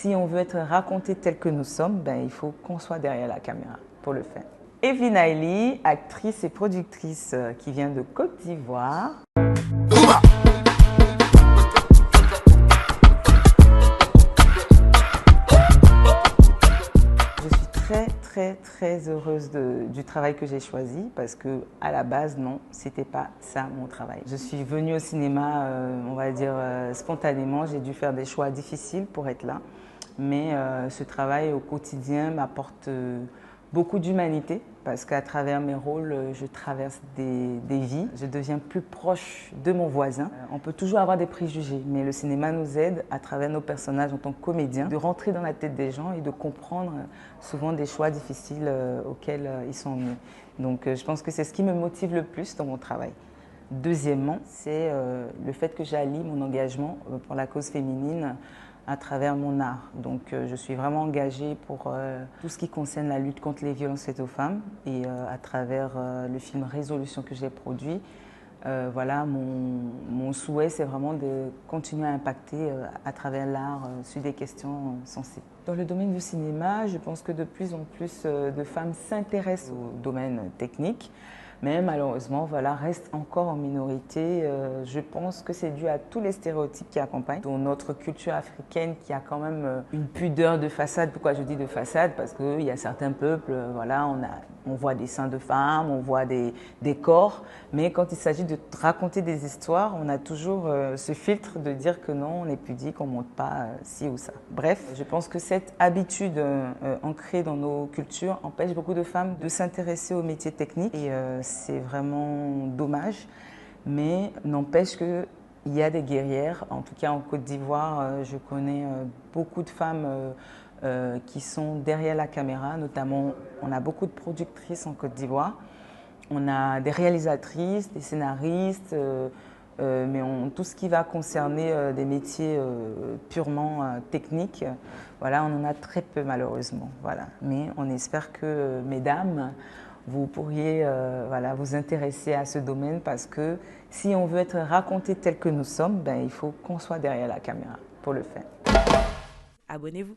Si on veut être raconté tel que nous sommes, ben, il faut qu'on soit derrière la caméra pour le faire. Evie Naily, actrice et productrice qui vient de Côte d'Ivoire. Je suis très heureuse du travail que j'ai choisi parce que à la base, non, c'était pas ça mon travail. Je suis venue au cinéma, on va dire spontanément. J'ai dû faire des choix difficiles pour être là, mais ce travail au quotidien m'apporte beaucoup d'humanité parce qu'à travers mes rôles, je traverse des vies. Je deviens plus proche de mon voisin. On peut toujours avoir des préjugés, mais le cinéma nous aide, à travers nos personnages en tant que comédiens, de rentrer dans la tête des gens et de comprendre souvent des choix difficiles auxquels ils sont amenés. Donc je pense que c'est ce qui me motive le plus dans mon travail. Deuxièmement, c'est le fait que j'allie mon engagement pour la cause féminine à travers mon art. Donc je suis vraiment engagée pour tout ce qui concerne la lutte contre les violences faites aux femmes et à travers le film Résolution que j'ai produit, voilà, mon souhait c'est vraiment de continuer à impacter à travers l'art sur des questions sensibles. Dans le domaine du cinéma, je pense que de plus en plus de femmes s'intéressent au domaine technique. Mais malheureusement, voilà, reste encore en minorité. Je pense que c'est dû à tous les stéréotypes qui accompagnent dans notre culture africaine qui a quand même une pudeur de façade. Pourquoi je dis de façade? Parce qu'il y a certains peuples, voilà, on voit des seins de femmes, on voit des corps, mais quand il s'agit de raconter des histoires, on a toujours ce filtre de dire que non, on est pudique, on ne montre pas ci ou ça. Bref, je pense que cette habitude ancrée dans nos cultures empêche beaucoup de femmes de s'intéresser aux métiers techniques et c'est vraiment dommage, mais n'empêche qu'il y a des guerrières. En tout cas, en Côte d'Ivoire, je connais beaucoup de femmes qui sont derrière la caméra, notamment on a beaucoup de productrices en Côte d'Ivoire, on a des réalisatrices, des scénaristes, mais tout ce qui va concerner des métiers purement techniques, voilà, on en a très peu malheureusement. Voilà. Mais on espère que, mesdames, vous pourriez voilà, vous intéresser à ce domaine parce que si on veut être raconté tel que nous sommes, ben, il faut qu'on soit derrière la caméra pour le faire. Abonnez-vous.